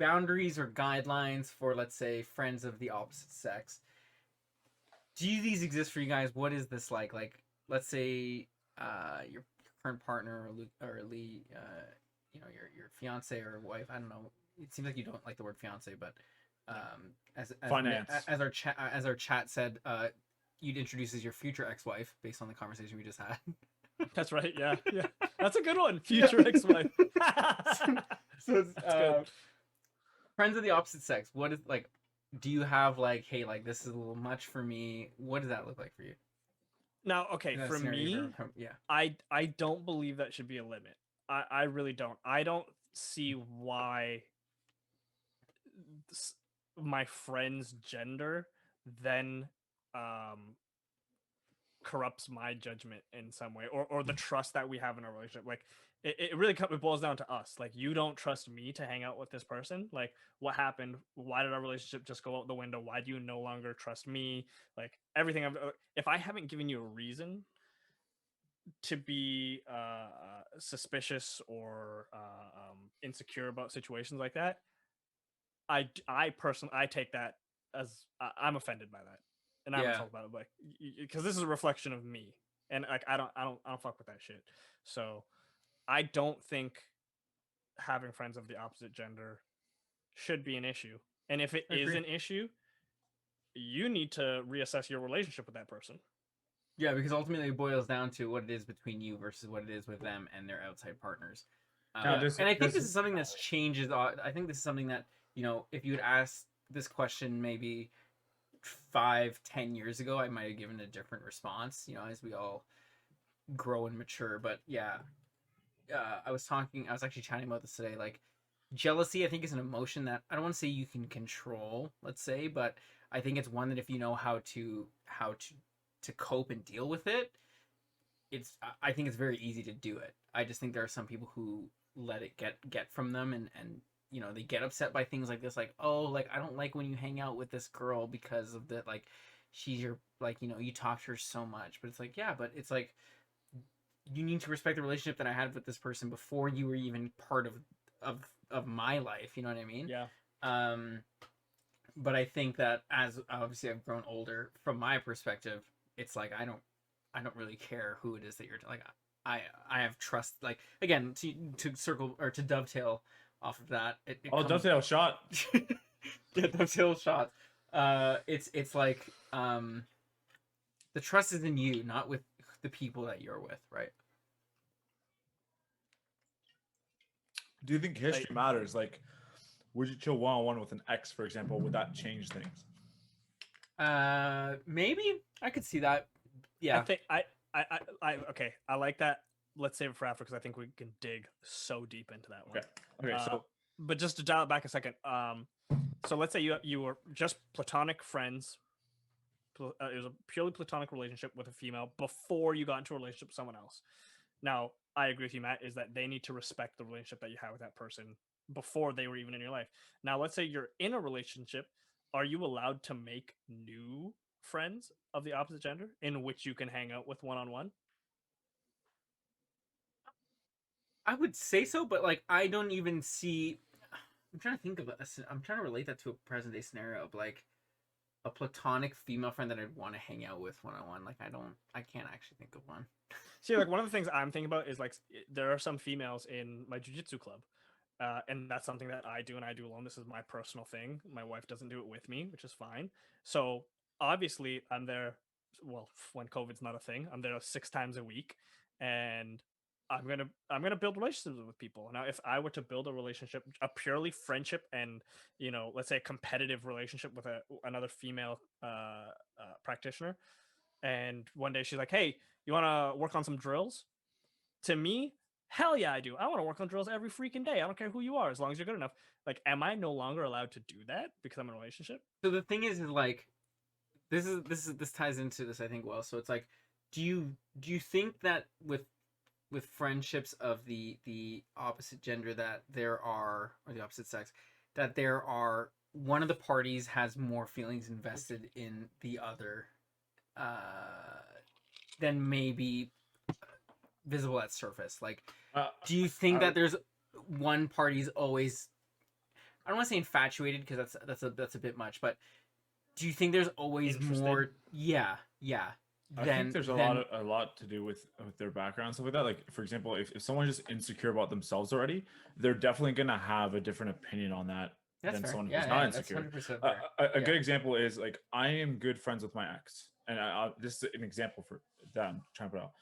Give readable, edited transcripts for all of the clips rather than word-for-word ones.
boundaries or guidelines for, let's say, friends of the opposite sex. Do these exist for you guys? What is this like? Like, let's say your current partner or Lee, your fiance or wife. I don't know. It seems like you don't like the word fiance, but Finance. as our chat said, you'd introduce as your future ex-wife based on the conversation we just had. That's right. Yeah, yeah. That's a good one. Future ex-wife. So it's, That's good. friends of the opposite sex. What is like? Do you have like, hey, like this is a little much for me? What does that look like for you? Now, okay, for me, Yeah. I don't believe that should be a limit. I really don't. I don't see why my friend's gender then corrupts my judgment in some way, or the trust that we have in a relationship. Like it really it boils down to us. Like, you don't trust me to hang out with this person. Like, what happened? Why did our relationship just go out the window? Why do you no longer trust me? Like, everything if I haven't given you a reason to be suspicious or insecure about situations like that, I personally, I take that as I'm offended by that, and I'm insulted by it, like, because this is a reflection of me, and like I don't fuck with that shit. So I don't think having friends of the opposite gender should be an issue, and if it is an issue, you need to reassess your relationship with that person. Yeah, because ultimately it boils down to what it is between you versus what it is with them and their outside partners. And I think this is something that's changes. I think this is something that, if you had asked this question maybe 5-10 years ago, I might have given a different response, as we all grow and mature. But yeah, I was actually chatting about this today. Like, jealousy, I think, is an emotion that I don't want to say you can control, let's say, but I think it's one that if you know how to cope and deal with it, I think it's very easy to do it. I just think there are some people who let it get from them, and they get upset by things like this, like, oh, like, I don't like when you hang out with this girl because of the, like, she's your, like, you talk to her so much. But it's like, yeah, but it's like, you need to respect the relationship that I had with this person before you were even part of my life, you know what I mean? Yeah. But I think that as obviously I've grown older, from my perspective, it's like I don't really care who it is that you're like. I have trust. Like, again, to circle or to dovetail off of that. Dovetail shot. Yeah, dovetail shot. It's like the trust is in you, not with the people that you're with, right? Do you think history matters? Like, would you chill one-on-one with an ex, for example? Would that change things? Maybe I could see that. Yeah. I think okay. I like that. Let's save it for after, because I think we can dig so deep into that one. Okay. So, but just to dial it back a second. So let's say you were just platonic friends. It was a purely platonic relationship with a female before you got into a relationship with someone else. Now, I agree with you, Matt, is that they need to respect the relationship that you have with that person before they were even in your life. Now, let's say you're in a relationship. Are you allowed to make new friends of the opposite gender in which you can hang out with one-on-one? I would say so, but like, I don't even see. I'm trying to think of I'm trying to relate that to a present day scenario of like a platonic female friend that I'd want to hang out with one-on-one. Like, I can't actually think of one. See, like, one of the things I'm thinking about is, like, there are some females in my jiu-jitsu club, and that's something that I do, and I do alone. This is my personal thing. My wife doesn't do it with me, which is fine. So obviously I'm there, well, when COVID's not a thing, I'm there 6 times a week, and I'm gonna build relationships with people. Now, if I were to build a relationship, a purely friendship, and let's say a competitive relationship with another female practitioner, and one day she's like, "Hey, you want to work on some drills?" To me, hell yeah, I do. I want to work on drills every freaking day. I don't care who you are, as long as you're good enough. Like, am I no longer allowed to do that because I'm in a relationship? So the thing is like, this ties into this, I think, well. So it's like, do you think that with friendships of the opposite gender, that there are, or the opposite sex, that there are, one of the parties has more feelings invested in the other than maybe visible at surface? Like, do you think that there's one party's always I don't want to say infatuated because that's a bit much, but do you think there's always Interested? more? Yeah. I think there's a lot to do with their background and stuff like that. Like for example, if someone's just insecure about themselves already, they're definitely gonna have a different opinion on that than someone who's not insecure. A good example is like I am good friends with my ex, and this is an example for them trying to put out.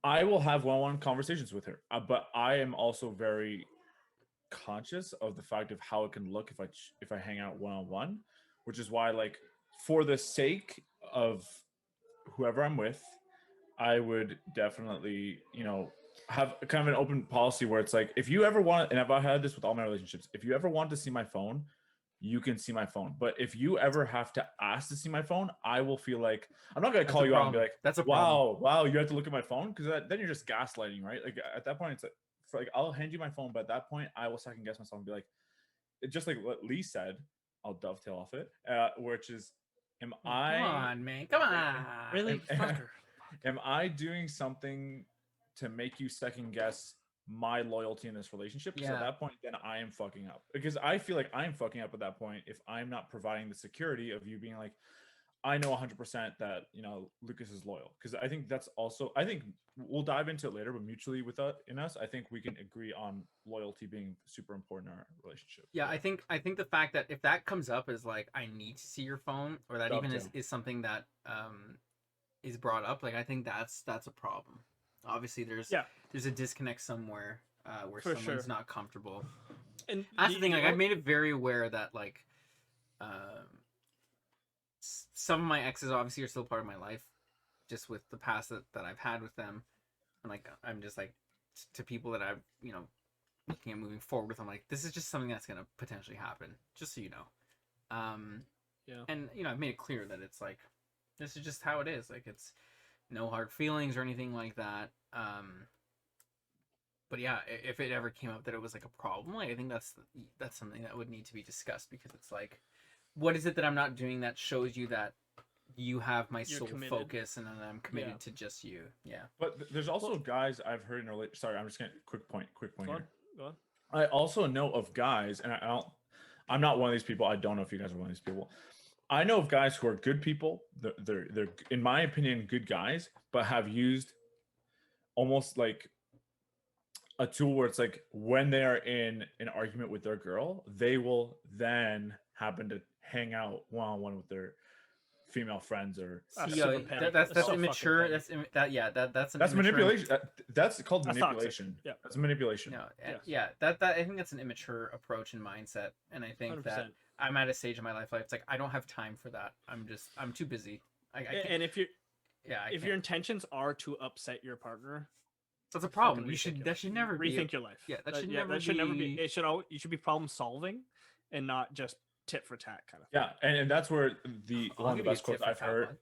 I will have one-on-one conversations with her, but I am also very conscious of the fact of how it can look if I hang out one-on-one, which is why like for the sake of whoever I'm with, I would definitely, have kind of an open policy where it's like, if you ever want, and I've had this with all my relationships, if you ever want to see my phone, you can see my phone. But if you ever have to ask to see my phone, I will feel like I'm not going to call you out and be like, that's a wow, you have to look at my phone, because then you're just gaslighting, right? Like at that point, it's like I'll hand you my phone, but at that point, I will second guess myself and be like, just like what Lee said, I'll dovetail off it, which is, come on, man, come on, really? Am I doing something to make you second guess my loyalty in this relationship? Because at that point, then I am fucking up. Because I feel like I'm fucking up at that point if I'm not providing the security of you being like, I know 100% that Lucas is loyal. Because I think that's also, I think we'll dive into it later, but mutually in us, I think we can agree on loyalty being super important in our relationship. Yeah, I think the fact that if that comes up as like I need to see your phone, or that even is something that is brought up, like I think that's a problem. Obviously there's a disconnect somewhere where someone's not comfortable. And that's the thing, like I've made it very aware that like some of my exes obviously are still part of my life, just with the past that I've had with them, and like I'm just like to people that I've looking at moving forward with, I'm like, this is just something that's gonna potentially happen, just so you know. And I've made it clear that it's like this is just how it is, like it's no hard feelings or anything like that. But yeah, if it ever came up that it was like a problem, like I think that's something that would need to be discussed, because it's like, what is it that I'm not doing that shows you that you have my sole focus and that I'm committed to just you? Yeah. But there's also guys I've heard in relation. Sorry, I'm just gonna quick point here. Go on. I also know of guys, and I'm not one of these people. I don't know if you guys are one of these people. I know of guys who are good people. They're in my opinion good guys, but have used almost like a tool where it's like when they are in an argument with their girl, they will then happen to hang out one-on-one with their female friends or that's immature. That's manipulation. That's called manipulation. Yeah, that's manipulation. No, that I think that's an immature approach and mindset, and I think 100%. That I'm at a stage in my life it's like I don't have time for that. I'm too busy. And if your intentions are to upset your partner, that's a problem. That should never rethink your life. Yeah, that should never be. It should be problem solving, and not just tit for tat kind of thing. Yeah, and that's where one of the best quotes I've heard.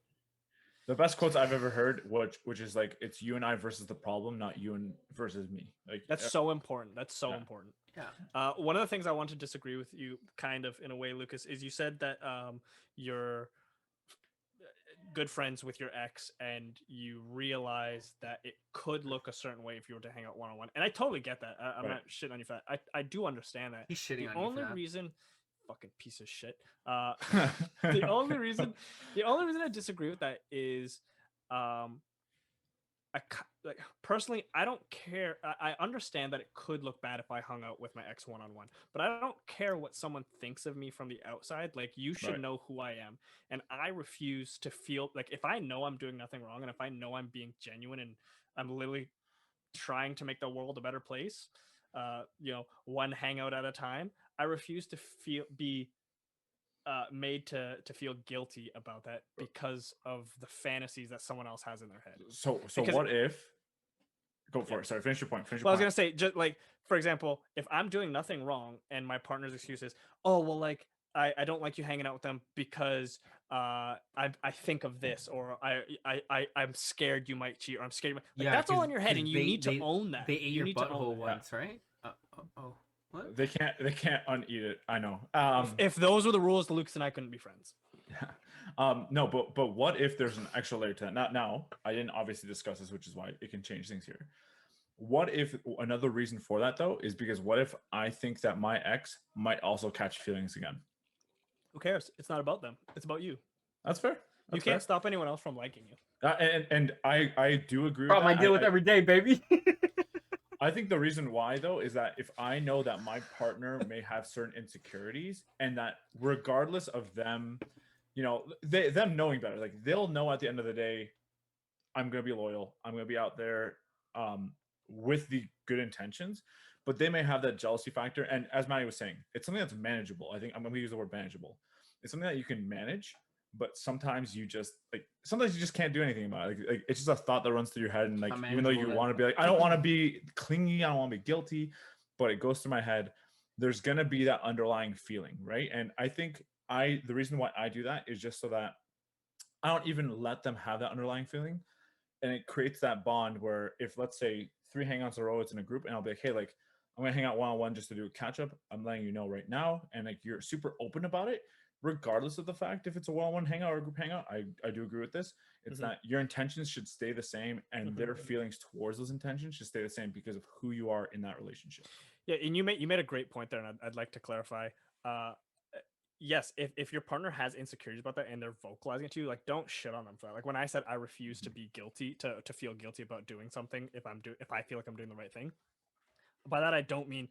The best quotes I've ever heard, which is like, it's you and I versus the problem, not you versus me. Like that's so important. That's so important. Yeah. One of the things I want to disagree with you, kind of in a way, Lucas, is you said that you're good friends with your ex, and you realize that it could look a certain way if you were to hang out one-on-one. And I totally get that. I'm not shitting on you for that. I do understand that. He's shitting on you for that. Reason. Fucking piece of shit. The only reason I disagree with that is, personally, I don't care. I understand that it could look bad if I hung out with my ex one-on-one, but I don't care what someone thinks of me from the outside. Like, you should know who I am, and I refuse to feel like, if I know I'm doing nothing wrong, and if I know I'm being genuine and I'm literally trying to make the world a better place, one hangout at a time, I refuse to be made to feel guilty about that because of the fantasies that someone else has in their head. So what if? Go for it. Sorry, finish your point. I was gonna say, just like, for example, if I'm doing nothing wrong and my partner's excuse is, oh well, like I don't like you hanging out with them because I think of this, or I'm scared you might cheat, or I'm scared. That's all in your head, and you need to own that. They ate your butthole once, right? What? They can't uneat it. I know. If those were the rules, Lucas and I couldn't be friends. Yeah. No, but what if there's an extra layer to that? Now, I didn't obviously discuss this, which is why it can change things here. What if another reason for that though is because what if I think that my ex might also catch feelings again? Who cares? It's not about them. It's about you. That's fair. You can't stop anyone else from liking you. And I do agree. Problem with that. I deal with every day, baby. I think the reason why though is that if I know that my partner may have certain insecurities, and that regardless of them, you know, them knowing better, like they'll know at the end of the day, I'm gonna be loyal. I'm gonna be out there with the good intentions, but they may have that jealousy factor. And as Maddie was saying, it's something that's manageable. I think I'm gonna use the word manageable. It's something that you can manage, but sometimes you just can't do anything about it. Like it's just a thought that runs through your head, and like even though you want to be like, I don't want to be clingy, I don't want to be guilty, but it goes through my head. There's gonna be that underlying feeling, right? And I think the reason why I do that is just so that I don't even let them have that underlying feeling, and it creates that bond where if let's say 3 hangouts in a row, it's in a group, and I'll be like, hey, like I'm gonna hang out one-on-one just to do a catch up. I'm letting you know right now, and like you're super open about it. Regardless of the fact if it's a one-on-one hangout or a group hangout, I do agree with this. It's that your intentions should stay the same, and their feelings towards those intentions should stay the same because of who you are in that relationship. Yeah, and you made a great point there, and I'd like to clarify. Yes, if your partner has insecurities about that and they're vocalizing it to you, like don't shit on them for that. Like when I said I refuse to be guilty, to feel guilty about doing something if I feel like I'm doing the right thing. By that I don't mean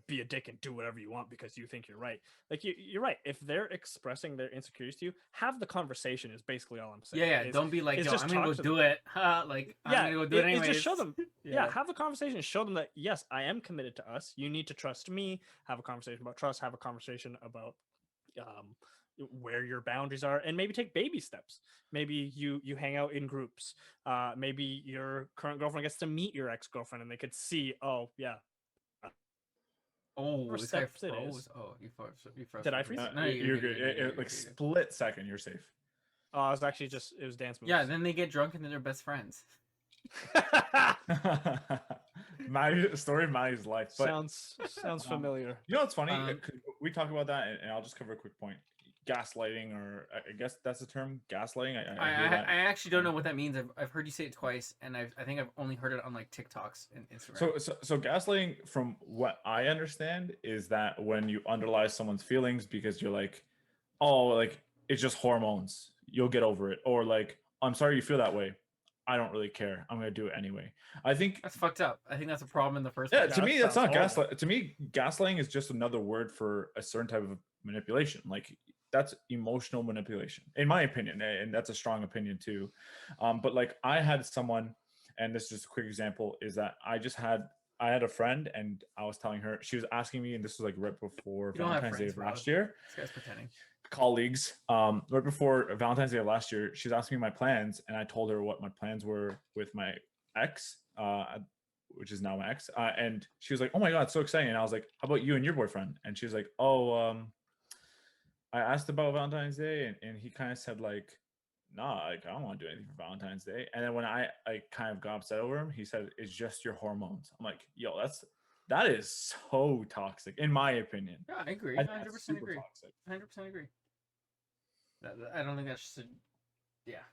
be a dick and do whatever you want because you think you're right. Like you're right. If they're expressing their insecurities to you, have the conversation is basically all I'm saying. Yeah. Don't be like, yo, I'm gonna go do it. Like, I'm gonna go do it anyways. Just show them. Yeah, have the conversation. Show them that yes, I am committed to us. You need to trust me. Have a conversation about trust. Have a conversation about where your boundaries are, and maybe take baby steps. Maybe you hang out in groups. Maybe your current girlfriend gets to meet your ex-girlfriend, and they could see, oh yeah. Oh, this guy froze. Oh, you froze. Did I freeze? No, you're good. Like split second, you're safe. Oh, I was actually it was dance moves. Yeah, then they get drunk and then they're best friends. Story of Maddie's life. But, sounds familiar. You know what's funny? We talk about that, and I'll just cover a quick point. Gaslighting, or I guess that's the term, gaslighting. I actually don't know what that means. I've heard you say it twice, and I think I've only heard it on like TikToks and Instagram. So gaslighting, from what I understand, is that when you underlie someone's feelings because you're like, oh, like it's just hormones, you'll get over it, or like, I'm sorry you feel that way, I don't really care, I'm gonna do it anyway. I think that's fucked up. I think that's a problem in the first place. To me, that's not gaslight. To me, gaslighting is just another word for a certain type of manipulation. Like that's emotional manipulation, in my opinion, and that's a strong opinion too. But like I had someone, and this is just a quick example, is that I had a friend, and I was telling her, she was asking me, and this was like right before Valentine's Day of last year. This guy's pretending. Colleagues, right before Valentine's Day of last year, she's asking me my plans, and I told her what my plans were with my ex, which is now my ex, and she was like, "Oh my god, it's so exciting!" And I was like, "How about you and your boyfriend?" And she was like, "Oh, I asked about Valentine's Day, and he kind of said like, nah, like I don't want to do anything for Valentine's Day." And then when I kind of got upset over him, he said, "It's just your hormones." I'm like, yo, that is so toxic, in my opinion. Yeah, I agree. 100% agree. 100% agree. I don't think that's just yeah.